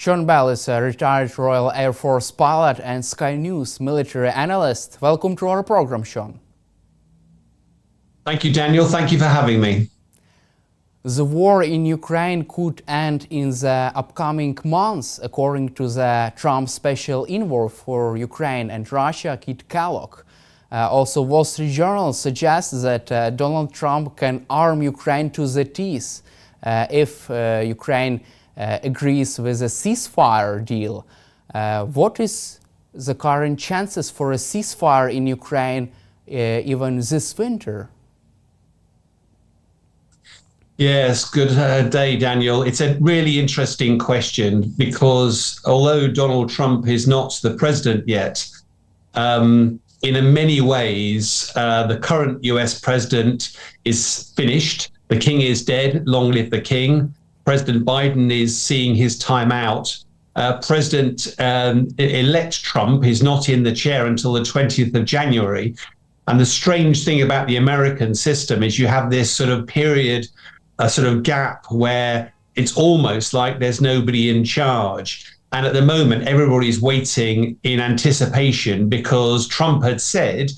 SeanBell is a retired Royal Air Force pilot and Sky News military analyst. Welcome to our program, Sean. Thank you, Daniel. Thank you for having me. The war in Ukraine could end in the upcoming months, according to the Trump special envoy for Ukraine and Russia, Kit Kellogg. Also, Wall Street Journal suggests that Donald Trump can arm Ukraine to the teeth if Ukraine agrees with a ceasefire deal. What is the current chances for a ceasefire in Ukraine even this winter? Yes, good day, Daniel. It's a really interesting question because although Donald Trump is not the president yet, in many ways, the current US president is finished. The king is dead. Long live the king. President Biden is seeing his time out. President-elect Trump is not in the chair until the 20th of January. And the strange thing about the American system is you have this sort of period, a sort of gap where it's almost like there's nobody in charge. And at the moment, everybody's waiting in anticipation because Trump had said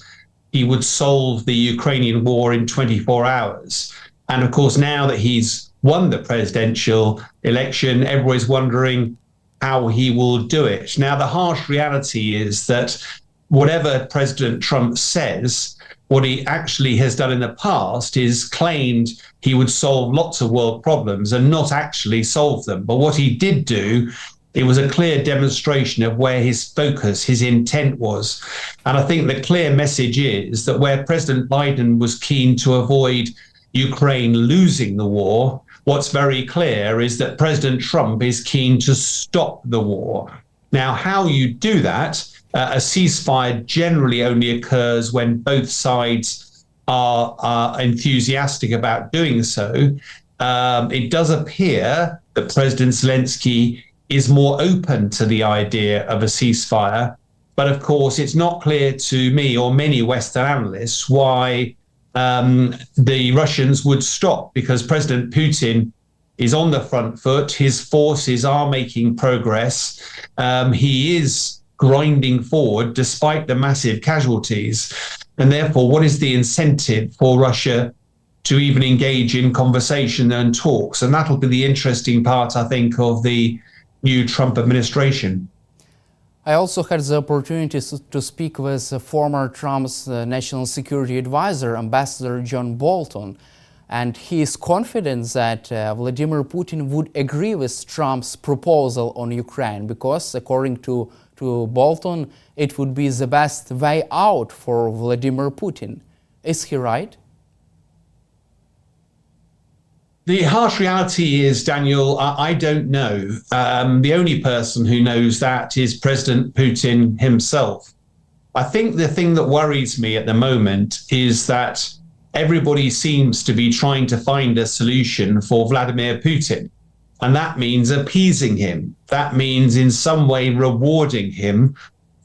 he would solve the Ukrainian war in 24 hours. And of course, now that he's won the presidential election, everybody's wondering how he will do it. Now, the harsh reality is that whatever President Trump says, what he actually has done in the past is claimed he would solve lots of world problems and not actually solve them. But what he did do, it was a clear demonstration of where his focus, his intent was. And I think the clear message is that where President Biden was keen to avoid Ukraine losing the war, what's very clear is that President Trump is keen to stop the war. Now, how you do that, a ceasefire generally only occurs when both sides are enthusiastic about doing so. It does appear that President Zelensky is more open to the idea of a ceasefire. But of course, it's not clear to me or many Western analysts why the Russians would stop, because President Putin is on the front foot. His forces are making progress. He is grinding forward despite the massive casualties. And therefore, what is the incentive for Russia to even engage in conversation and talks? And that'll be the interesting part, I think, of the new Trump administration. I also had the opportunity to speak with former Trump's national security advisor, Ambassador John Bolton, and he is confident that Vladimir Putin would agree with Trump's proposal on Ukraine because, according to Bolton, it would be the best way out for Vladimir Putin. Is he right? The harsh reality is, Daniel, I don't know. The only person who knows that is President Putin himself. I think the thing that worries me at the moment is that everybody seems to be trying to find a solution for Vladimir Putin. And that means appeasing him. That means in some way rewarding him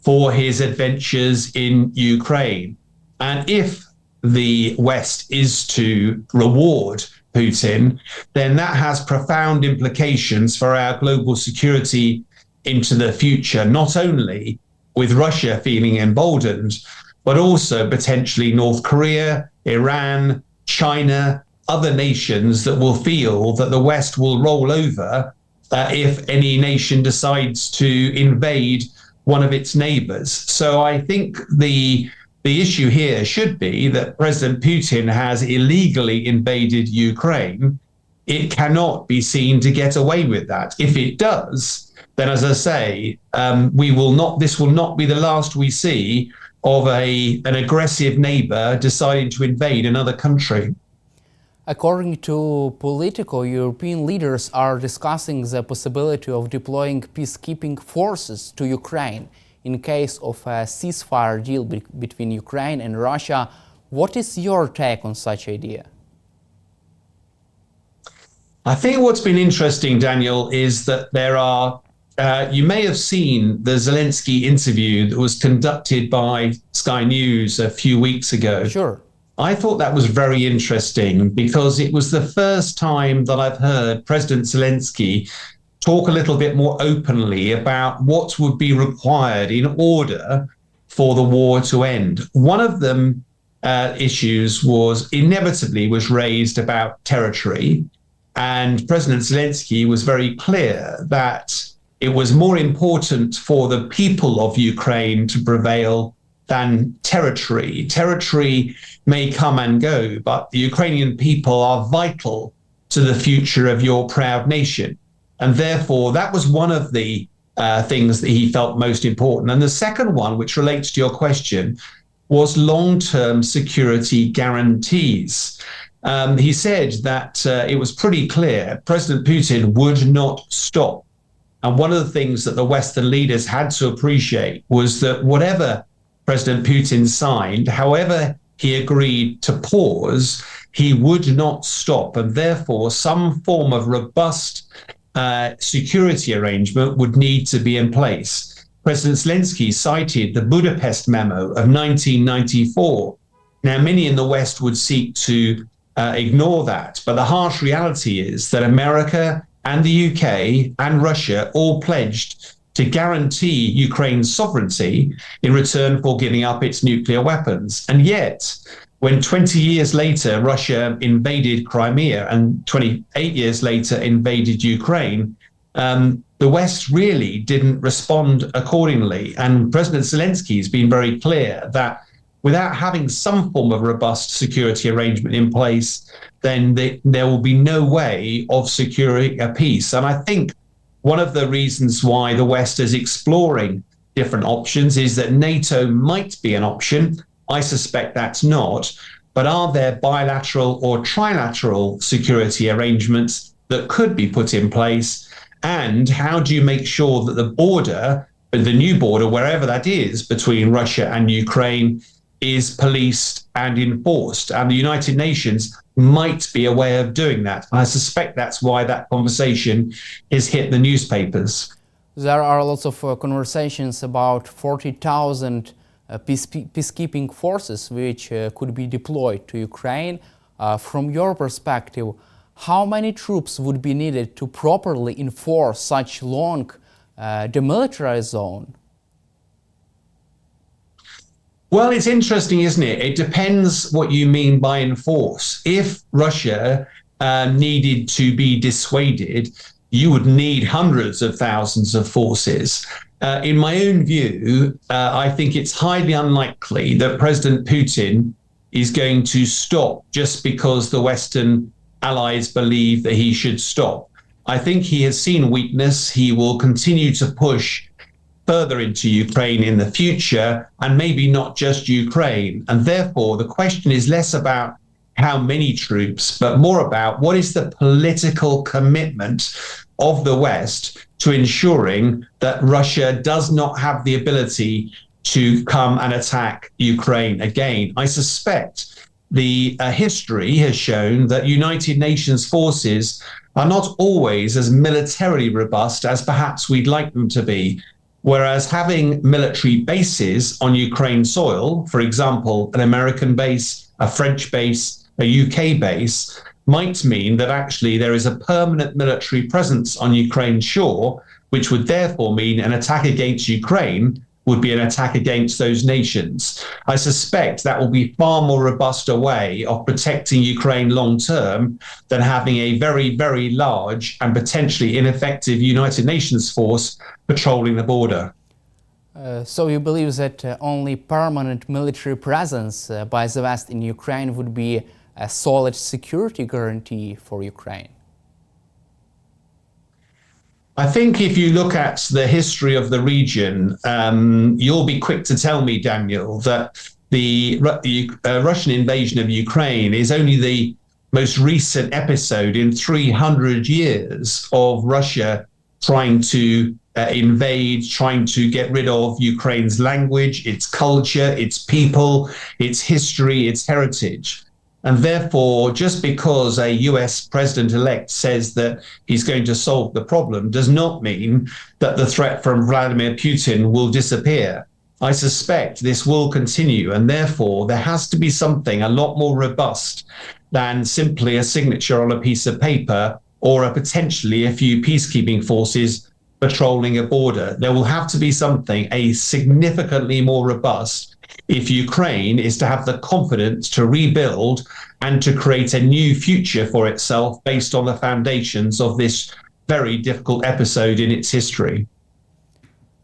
for his adventures in Ukraine. And if the West is to reward Putin, then that has profound implications for our global security into the future, not only with Russia feeling emboldened, but also potentially North Korea, Iran, China, other nations that will feel that the West will roll over if any nation decides to invade one of its neighbors. So I think the issue here should be that President Putin has illegally invaded Ukraine. It cannot be seen to get away with that. If it does, then, as I say, this will not be the last we see of an aggressive neighbor deciding to invade another country. According to Politico, European leaders are discussing the possibility of deploying peacekeeping forces to Ukraine in case of a ceasefire deal between Ukraine and Russia. What is your take on such idea? I think what's been interesting, Daniel, is that there are, you may have seen the Zelensky interview that was conducted by Sky News a few weeks ago. Sure. I thought that was very interesting because it was the first time that I've heard President Zelensky talk a little bit more openly about what would be required in order for the war to end. One of them issues was raised about territory, and President Zelensky was very clear that it was more important for the people of Ukraine to prevail than territory. Territory may come and go, but the Ukrainian people are vital to the future of your proud nation. And therefore, that was one of the things that he felt most important. And the second one, which relates to your question, was long-term security guarantees. He said that it was pretty clear President Putin would not stop. And one of the things that the Western leaders had to appreciate was that whatever President Putin signed, however he agreed to pause, he would not stop. And therefore, some form of robust security arrangement would need to be in place. President Zelensky cited the Budapest Memo of 1994. Now, many in the West would seek to ignore that, but the harsh reality is that America and the UK and Russia all pledged to guarantee Ukraine's sovereignty in return for giving up its nuclear weapons. And yet, when 20 years later Russia invaded Crimea and 28 years later invaded Ukraine, the West really didn't respond accordingly. And President Zelensky has been very clear that without having some form of robust security arrangement in place, then there will be no way of securing a peace. And I think one of the reasons why the West is exploring different options is that NATO might be an option. I suspect that's not. But are there bilateral or trilateral security arrangements that could be put in place? And how do you make sure that the border, the new border, wherever that is, between Russia and Ukraine, is policed and enforced? And the United Nations might be a way of doing that. I suspect that's why that conversation has hit the newspapers. There are lots of conversations about 40,000 peacekeeping forces which could be deployed to Ukraine. From your perspective, how many troops would be needed to properly enforce such long demilitarized zone? Well, it's interesting, isn't it? It depends what you mean by enforce. If Russia needed to be dissuaded, you would need hundreds of thousands of forces. In my own view, I think it's highly unlikely that President Putin is going to stop just because the Western allies believe that he should stop. I think he has seen weakness. He will continue to push further into Ukraine in the future, and maybe not just Ukraine. And therefore, the question is less about how many troops, but more about what is the political commitment of the West to ensuring that Russia does not have the ability to come and attack Ukraine again. I suspect the history has shown that United Nations forces are not always as militarily robust as perhaps we'd like them to be. Whereas having military bases on Ukraine soil, for example, an American base, a French base, a UK base, might mean that actually there is a permanent military presence on Ukraine's shore, which would therefore mean an attack against Ukraine would be an attack against those nations. I suspect that will be far more robust a way of protecting Ukraine long term than having a very, very large and potentially ineffective United Nations force patrolling the border. So you believe that only permanent military presence by the West in Ukraine would be a solid security guarantee for Ukraine? I think if you look at the history of the region, you'll be quick to tell me, Daniel, that the Russian invasion of Ukraine is only the most recent episode in 300 years of Russia trying to invade, trying to get rid of Ukraine's language, its culture, its people, its history, its heritage. And therefore, just because a US president-elect says that he's going to solve the problem does not mean that the threat from Vladimir Putin will disappear. I suspect this will continue, and therefore there has to be something a lot more robust than simply a signature on a piece of paper or potentially a few peacekeeping forces patrolling a border. There will have to be something, a significantly more robust, if Ukraine is to have the confidence to rebuild and to create a new future for itself based on the foundations of this very difficult episode in its history.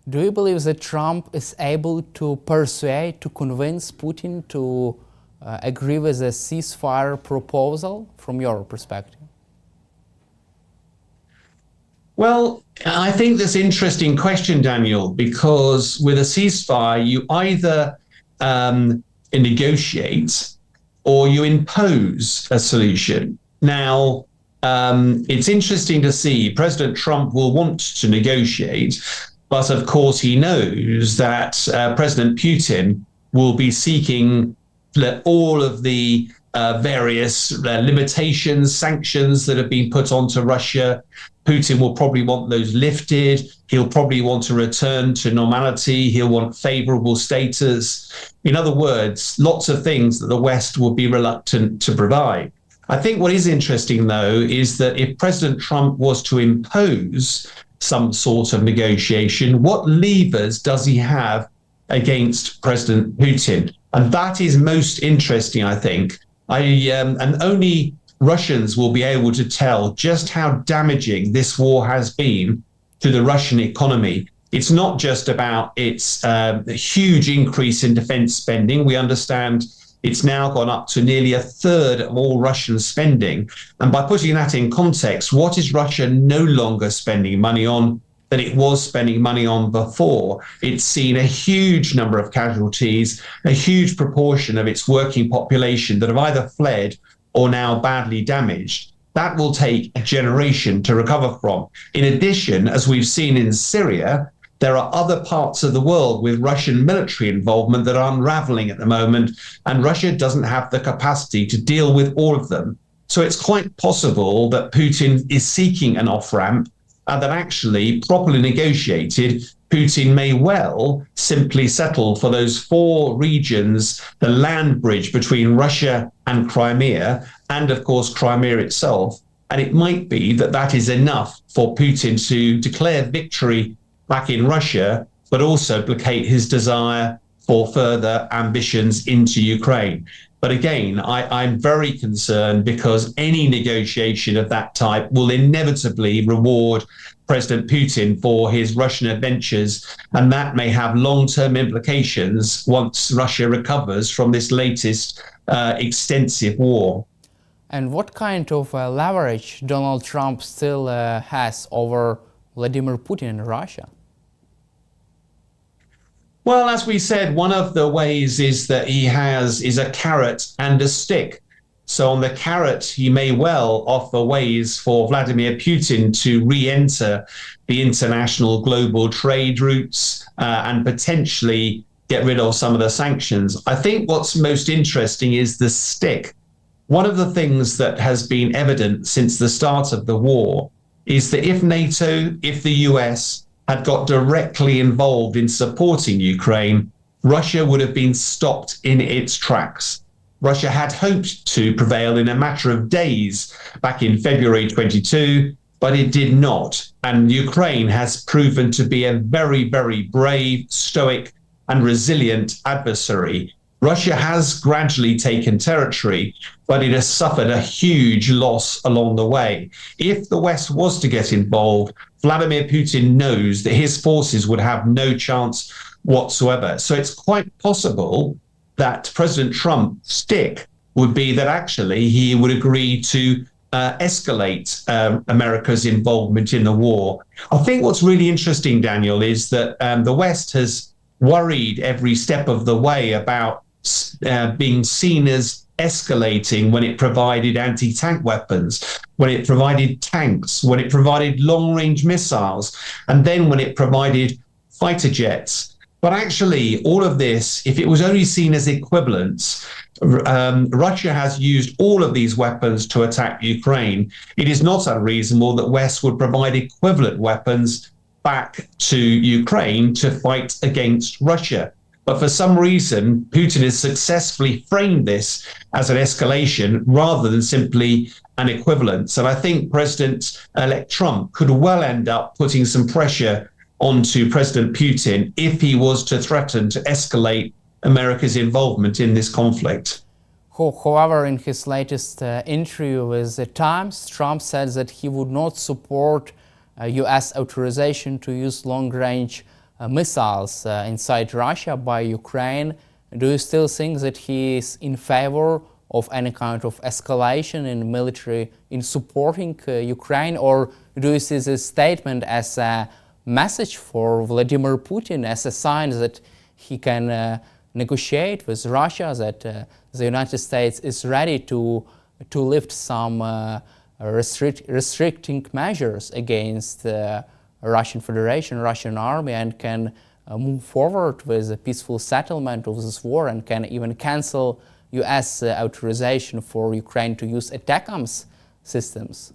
Do you believe that Trump is able to persuade, to convince Putin to agree with a ceasefire proposal from your perspective? Well, I think that's an interesting question, Daniel, because with a ceasefire, you either negotiate or you impose a solution. Now, it's interesting to see President Trump will want to negotiate, but of course he knows that President Putin will be seeking all of the various limitations, sanctions that have been put onto Russia. Putin will probably want those lifted. He'll probably want to return to normality. He'll want favorable status. In other words, lots of things that the West will be reluctant to provide. I think what is interesting, though, is that if President Trump was to impose some sort of negotiation, what levers does he have against President Putin? And that is most interesting, I think. And only Russians will be able to tell just how damaging this war has been to the Russian economy. It's not just about its huge increase in defense spending. We understand it's now gone up to nearly a third of all Russian spending. And by putting that in context, what is Russia no longer spending money on than it was spending money on before? It's seen a huge number of casualties, a huge proportion of its working population that have either fled or now badly damaged. That will take a generation to recover from. In addition, as we've seen in Syria, there are other parts of the world with Russian military involvement that are unraveling at the moment, and Russia doesn't have the capacity to deal with all of them. So it's quite possible that Putin is seeking an off-ramp, and that actually, properly negotiated, Putin may well simply settle for those 4 regions, the land bridge between Russia and Crimea, and of course Crimea itself. And it might be that that is enough for Putin to declare victory back in Russia, but also placate his desire for further ambitions into Ukraine. But again, I'm very concerned because any negotiation of that type will inevitably reward President Putin for his Russian adventures, and that may have long-term implications once Russia recovers from this latest extensive war. And what kind of leverage Donald Trump still has over Vladimir Putin in Russia? Well, as we said, one of the ways is that he is a carrot and a stick. So on the carrot, he may well offer ways for Vladimir Putin to re-enter the international global trade routes and potentially get rid of some of the sanctions. I think what's most interesting is the stick. One of the things that has been evident since the start of the war is that if NATO, if the US had got directly involved in supporting Ukraine, Russia would have been stopped in its tracks. Russia had hoped to prevail in a matter of days back in February 22, but it did not. And Ukraine has proven to be a very, very brave, stoic, and resilient adversary. Russia has gradually taken territory, but it has suffered a huge loss along the way. If the West was to get involved, Vladimir Putin knows that his forces would have no chance whatsoever. So it's quite possible that President Trump's stick would be that actually he would agree to escalate America's involvement in the war. I think what's really interesting, Daniel, is that the West has worried every step of the way about being seen as escalating when it provided anti-tank weapons, when it provided tanks, when it provided long-range missiles, and then when it provided fighter jets. But actually, all of this, if it was only seen as equivalents, Russia has used all of these weapons to attack Ukraine. It is not unreasonable that West would provide equivalent weapons back to Ukraine to fight against Russia. But for some reason, Putin has successfully framed this as an escalation rather than simply an equivalence. And I think President-elect Trump could well end up putting some pressure onto President Putin if he was to threaten to escalate America's involvement in this conflict. However, in his latest interview with the Times, Trump said that he would not support US authorization to use long-range missiles inside Russia by Ukraine. Do you still think that he is in favor of any kind of escalation in military, in supporting Ukraine, or do you see this statement as a message for Vladimir Putin, as a sign that he can negotiate with Russia, that the United States is ready to lift some restricting measures against Russian Federation, Russian army, and can move forward with a peaceful settlement of this war, and can even cancel US authorization for Ukraine to use ATACMS systems?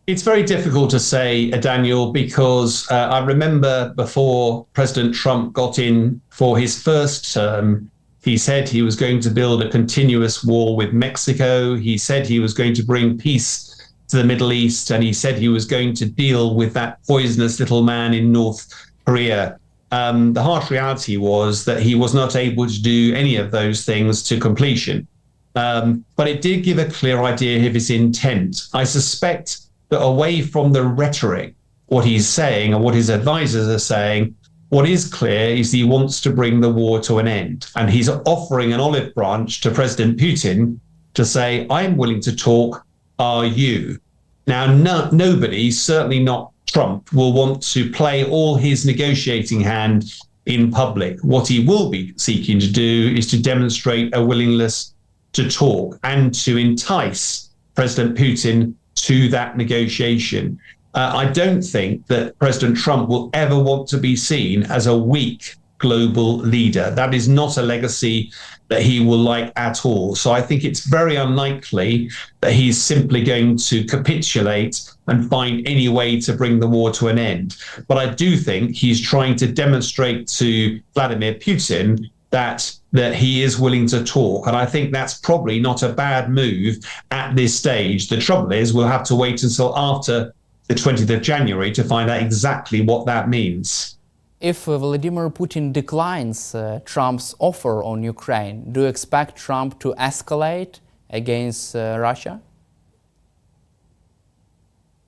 It's very difficult to say, Daniel, because I remember before President Trump got in for his first term, he said he was going to build a continuous wall with Mexico. He said he was going to bring peace to the Middle East, and he said he was going to deal with that poisonous little man in North Korea. The harsh reality was that he was not able to do any of those things to completion. But it did give a clear idea of his intent. I suspect that away from the rhetoric, what he's saying and what his advisors are saying, what is clear is he wants to bring the war to an end. And he's offering an olive branch to President Putin to say, I'm willing to talk, are you? Now, nobody, certainly not Trump, will want to play all his negotiating hand in public. What he will be seeking to do is to demonstrate a willingness to talk and to entice President Putin to that negotiation. I don't think that President Trump will ever want to be seen as a weak global leader. That is not a legacy that he will like at all. So I think it's very unlikely that he's simply going to capitulate and find any way to bring the war to an end. But I do think he's trying to demonstrate to Vladimir Putin that he is willing to talk. And I think that's probably not a bad move at this stage. The trouble is, we'll have to wait until after the 20th of January to find out exactly what that means. If Vladimir Putin declines Trump's offer on Ukraine, do you expect Trump to escalate against Russia?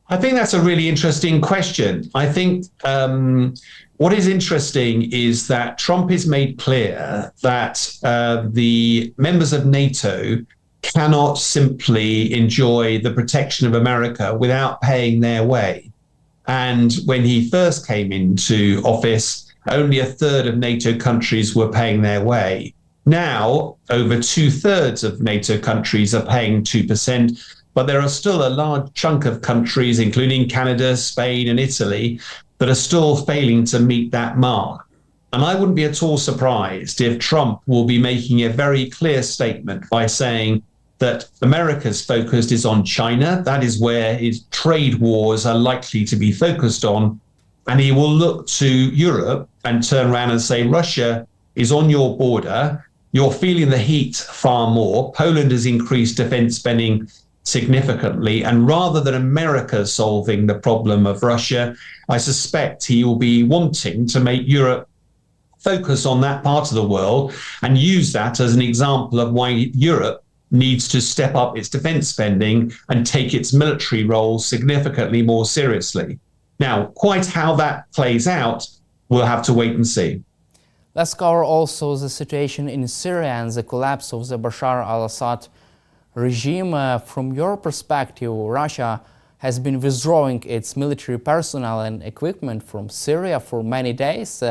I think that's a really interesting question. I think what is interesting is that Trump has made clear that the members of NATO cannot simply enjoy the protection of America without paying their way. And when he first came into office, only a third of NATO countries were paying their way. Now, over 2/3 of NATO countries are paying 2%, but there are still a large chunk of countries, including Canada, Spain, and Italy, that are still failing to meet that mark. And I wouldn't be at all surprised if Trump will be making a very clear statement by saying that America's focus is on China. That is where his trade wars are likely to be focused on. And he will look to Europe and turn around and say, Russia is on your border. You're feeling the heat far more. Poland has increased defense spending significantly. And rather than America solving the problem of Russia, I suspect he will be wanting to make Europe focus on that part of the world and use that as an example of why Europe needs to step up its defense spending and take its military role significantly more seriously. Now, quite how that plays out, we'll have to wait and see. Let's cover also the situation in Syria and the collapse of the Bashar al-Assad regime. From your perspective, Russia has been withdrawing its military personnel and equipment from Syria for many days.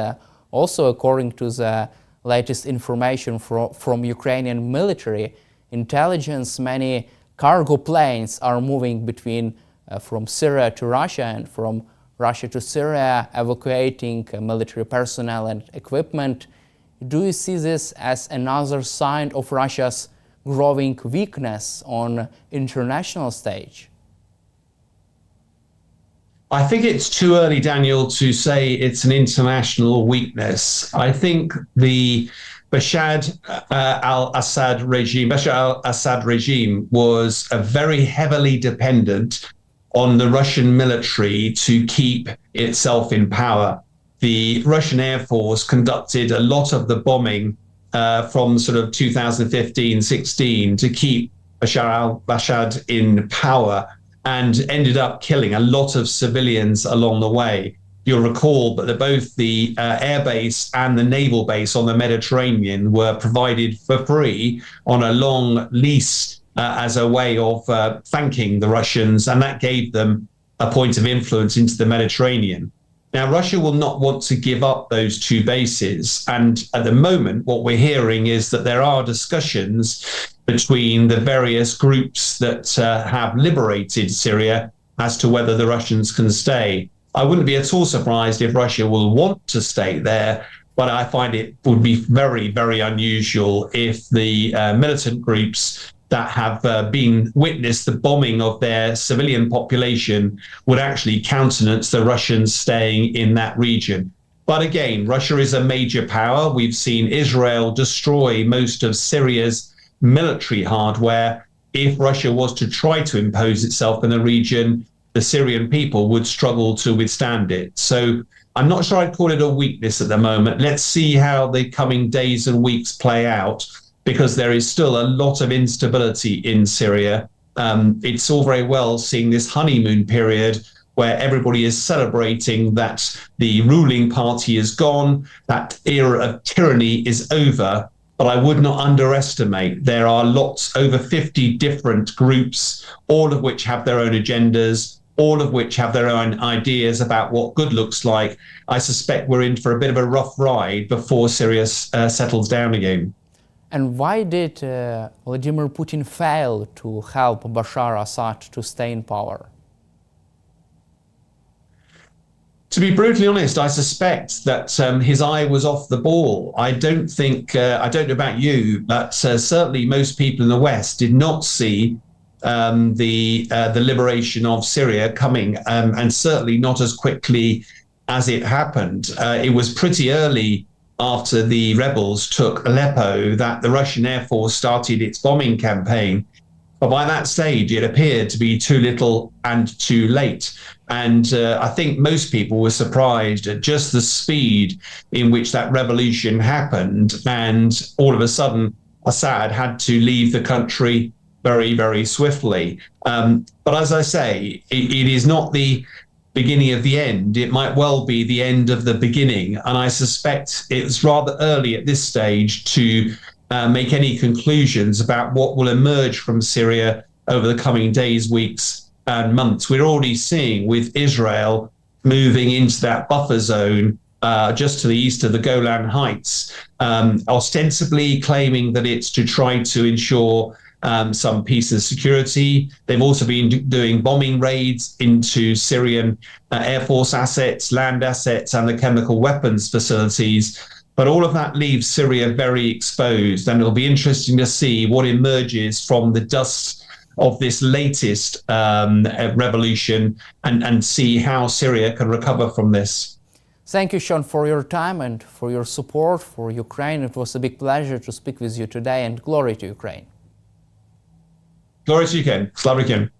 Also, according to the latest information from Ukrainian military intelligence, many cargo planes are moving between from Syria to Russia and from Russia to Syria, evacuating military personnel and equipment. Do you see this as another sign of Russia's growing weakness on international stage? I think it's too early, Daniel, to say it's an international weakness. I think the Bashar al-Assad regime was a very heavily dependent on the Russian military to keep itself in power. The Russian Air Force conducted a lot of the bombing from sort of 2015-16 to keep Bashar al-Assad in power, and ended up killing a lot of civilians along the way. You'll recall that both the air base and the naval base on the Mediterranean were provided for free on a long lease as a way of thanking the Russians, and that gave them a point of influence into the Mediterranean. Now, Russia will not want to give up those two bases. And at the moment, what we're hearing is that there are discussions between the various groups that have liberated Syria as to whether the Russians can stay. I wouldn't be at all surprised if Russia will want to stay there, but I find it would be very, very unusual if the militant groups that have been witnessed the bombing of their civilian population would actually countenance the Russians staying in that region. But again, Russia is a major power. We've seen Israel destroy most of Syria's military hardware. If Russia was to try to impose itself in the region, the Syrian people would struggle to withstand it. So I'm not sure I'd call it a weakness at the moment. Let's see how the coming days and weeks play out, because there is still a lot of instability in Syria. It's all very well seeing this honeymoon period where everybody is celebrating that the ruling party is gone, that era of tyranny is over. But I would not underestimate, there are lots, over 50 different groups, all of which have their own agendas, all of which have their own ideas about what good looks like. I suspect we're in for a bit of a rough ride before Syria settles down again. And why did Vladimir Putin fail to help Bashar Assad to stay in power? To be brutally honest, I suspect that his eye was off the ball. I don't think, I don't know about you, but certainly most people in the West did not see the liberation of Syria coming, and certainly not as quickly as it happened. It was pretty early after the rebels took Aleppo that the Russian Air Force started its bombing campaign. But by that stage, it appeared to be too little and too late. And I think most people were surprised at just the speed in which that revolution happened. And all of a sudden, Assad had to leave the country very, very swiftly. But as I say, it is not the beginning of the end. It might well be the end of the beginning. And I suspect it's rather early at this stage to make any conclusions about what will emerge from Syria over the coming days, weeks and months. We're already seeing with Israel moving into that buffer zone just to the east of the Golan Heights, ostensibly claiming that it's to try to ensure some peace and security. They've also been doing bombing raids into Syrian Air Force assets, land assets, and the chemical weapons facilities. But all of that leaves Syria very exposed, and it'll be interesting to see what emerges from the dust of this latest revolution and see how Syria can recover from this. Thank you, Sean, for your time and for your support for Ukraine. It was a big pleasure to speak with you today, and glory to Ukraine. Glory to Ukraine. Slava Ukraine.